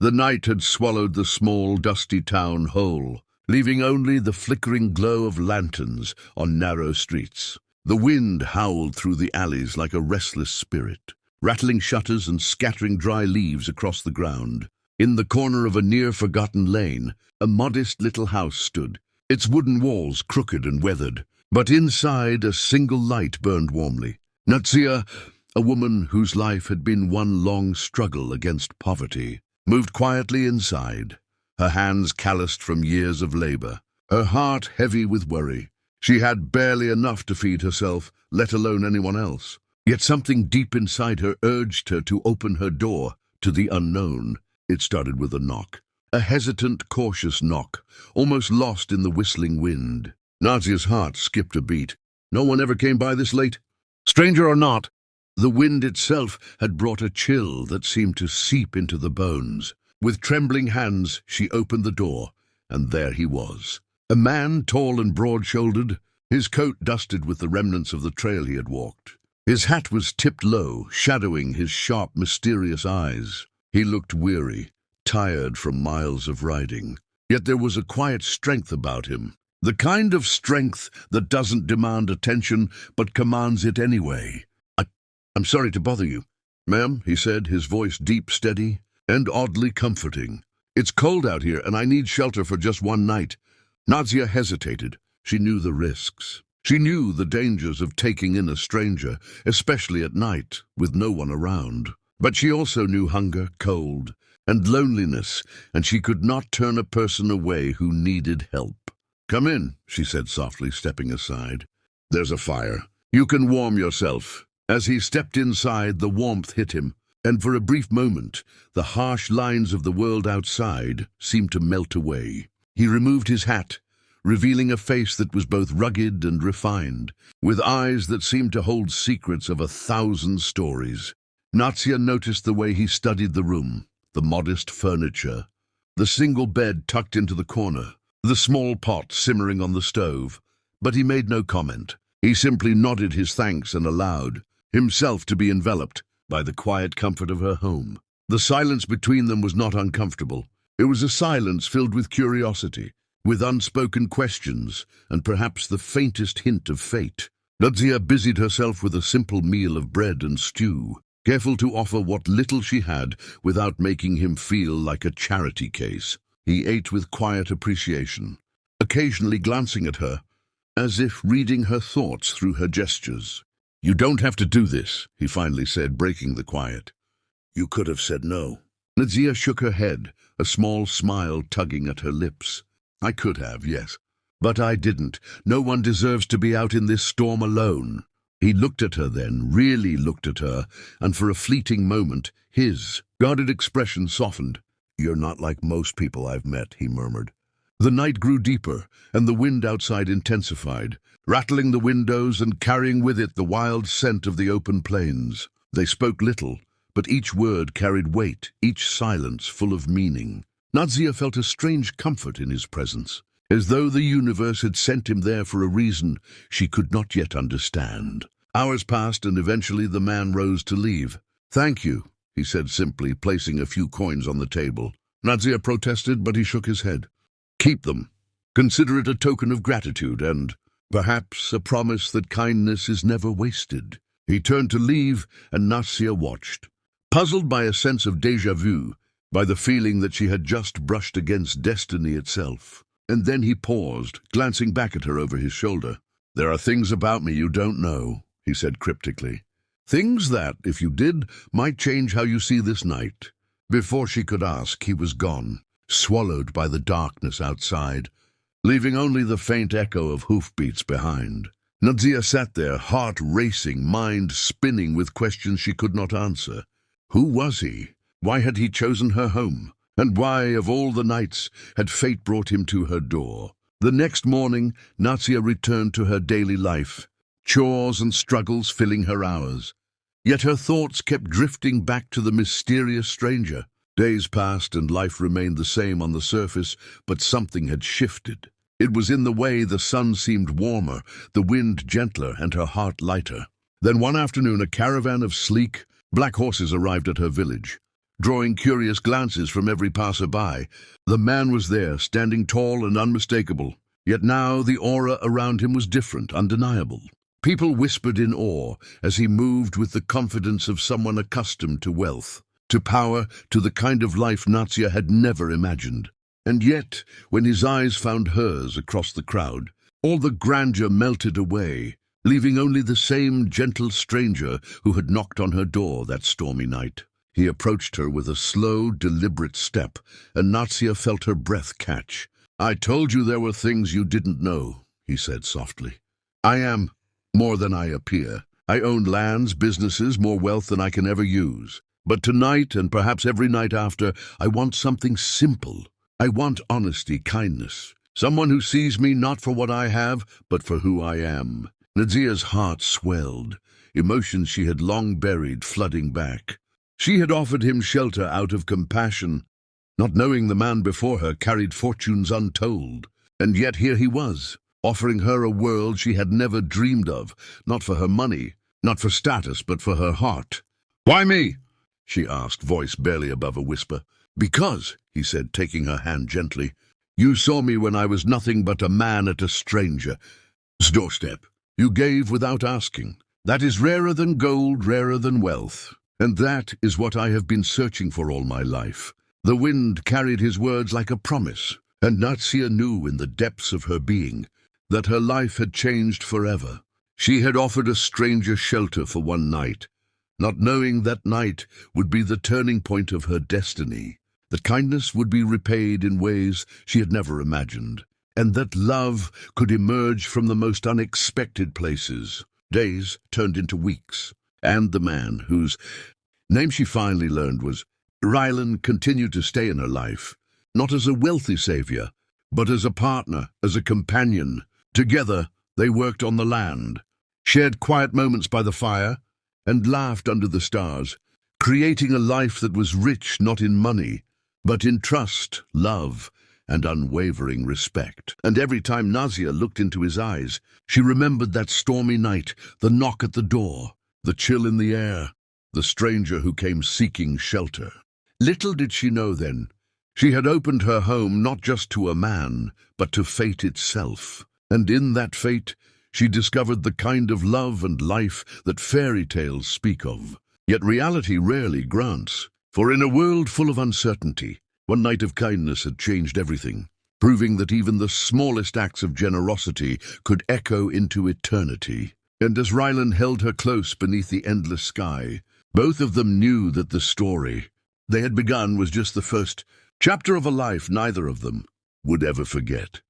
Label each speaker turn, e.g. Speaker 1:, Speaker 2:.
Speaker 1: The night had swallowed the small, dusty town whole, leaving only the flickering glow of lanterns on narrow streets. The wind howled through the alleys like a restless spirit, rattling shutters and scattering dry leaves across the ground. In the corner of a near-forgotten lane, a modest little house stood, its wooden walls crooked and weathered, but inside a single light burned warmly. Nazia, a woman whose life had been one long struggle against poverty, moved quietly inside, her hands calloused from years of labor, her heart heavy with worry. She had barely enough to feed herself, let alone anyone else. Yet something deep inside her urged her to open her door to the unknown. It started with a knock, a hesitant, cautious knock, almost lost in the whistling wind. Nazia's heart skipped a beat. No one ever came by this late? Stranger or not? The wind itself had brought a chill that seemed to seep into the bones. With trembling hands, she opened the door, and there he was. A man, tall and broad-shouldered, his coat dusted with the remnants of the trail he had walked. His hat was tipped low, shadowing his sharp, mysterious eyes. He looked weary, tired from miles of riding. Yet there was a quiet strength about him, the kind of strength that doesn't demand attention but commands it anyway. I'm sorry to bother you, ma'am, he said, his voice deep, steady, and oddly comforting. It's cold out here, and I need shelter for just one night. Nazia hesitated. She knew the risks. She knew the dangers of taking in a stranger, especially at night, with no one around. But she also knew hunger, cold, and loneliness, and she could not turn a person away who needed help. Come in, she said softly, stepping aside. There's a fire. You can warm yourself. As he stepped inside, the warmth hit him, and for a brief moment, the harsh lines of the world outside seemed to melt away. He removed his hat, revealing a face that was both rugged and refined, with eyes that seemed to hold secrets of 1,000 stories. Nazia noticed the way he studied the room, the modest furniture, the single bed tucked into the corner, the small pot simmering on the stove. But he made no comment. He simply nodded his thanks and allowed himself to be enveloped by the quiet comfort of her home. The silence between them was not uncomfortable. It was a silence filled with curiosity, with unspoken questions, and perhaps the faintest hint of fate. Nazia busied herself with a simple meal of bread and stew, careful to offer what little she had without making him feel like a charity case. He ate with quiet appreciation, occasionally glancing at her, as if reading her thoughts through her gestures. You don't have to do this, he finally said, breaking the quiet. You could have said no. Nazia shook her head, a small smile tugging at her lips. I could have, yes. But I didn't. No one deserves to be out in this storm alone. He looked at her then, really looked at her, and for a fleeting moment, his guarded expression softened. You're not like most people I've met, he murmured. The night grew deeper, and the wind outside intensified, rattling the windows and carrying with it the wild scent of the open plains. They spoke little, but each word carried weight, each silence full of meaning. Nazia felt a strange comfort in his presence, as though the universe had sent him there for a reason she could not yet understand. Hours passed, and eventually the man rose to leave. Thank you, he said simply, placing a few coins on the table. Nazia protested, but he shook his head. Keep them. Consider it a token of gratitude and, perhaps, a promise that kindness is never wasted. He turned to leave, and Nazia watched, puzzled by a sense of déjà vu, by the feeling that she had just brushed against destiny itself. And then he paused, glancing back at her over his shoulder. There are things about me you don't know, he said cryptically. Things that, if you did, might change how you see this night. Before she could ask, he was gone, swallowed by the darkness outside, leaving only the faint echo of hoofbeats behind. Nazia sat there, heart racing, mind spinning with questions she could not answer. Who was he? Why had he chosen her home? And why, of all the nights, had fate brought him to her door? The next morning, Nazia returned to her daily life, chores and struggles filling her hours. Yet her thoughts kept drifting back to the mysterious stranger. Days passed and life remained the same on the surface, but something had shifted. It was in the way the sun seemed warmer, the wind gentler, and her heart lighter. Then one afternoon, a caravan of sleek, black horses arrived at her village. drawing curious glances from every passer-by. The man was there, standing tall and unmistakable. Yet now the aura around him was different, undeniable. People whispered in awe as he moved with the confidence of someone accustomed to wealth, to power, to the kind of life Nazia had never imagined. And yet, when his eyes found hers across the crowd, all the grandeur melted away, leaving only the same gentle stranger who had knocked on her door that stormy night. He approached her with a slow, deliberate step, and Nazia felt her breath catch. "I told you there were things you didn't know," he said softly. "I am more than I appear. I own lands, businesses, more wealth than I can ever use. But tonight, and perhaps every night after, I want something simple. I want honesty, kindness. Someone who sees me not for what I have, but for who I am." Nazia's heart swelled, emotions she had long buried flooding back. She had offered him shelter out of compassion, not knowing the man before her carried fortunes untold. And yet here he was, offering her a world she had never dreamed of, not for her money, not for status, but for her heart. "Why me?" she asked, voice barely above a whisper. "Because," he said, taking her hand gently, "you saw me when I was nothing but a man at a stranger's doorstep. You gave without asking. That is rarer than gold, rarer than wealth. And that is what I have been searching for all my life." The wind carried his words like a promise, and Nazia knew in the depths of her being that her life had changed forever. She had offered a stranger shelter for one night, not knowing that night would be the turning point of her destiny, that kindness would be repaid in ways she had never imagined, and that love could emerge from the most unexpected places. Days turned into weeks, and the man, whose name she finally learned was Rylan, continued to stay in her life, not as a wealthy savior, but as a partner, as a companion. Together, they worked on the land, shared quiet moments by the fire, and laughed under the stars, creating a life that was rich not in money, but in trust, love, and unwavering respect. And every time Nazia looked into his eyes, she remembered that stormy night, the knock at the door, the chill in the air, the stranger who came seeking shelter. Little did she know then, she had opened her home not just to a man, but to fate itself. And in that fate, she discovered the kind of love and life that fairy tales speak of, yet reality rarely grants. For in a world full of uncertainty, one night of kindness had changed everything, proving that even the smallest acts of generosity could echo into eternity. And as Rylan held her close beneath the endless sky, both of them knew that the story they had begun was just the first chapter of a life neither of them would ever forget.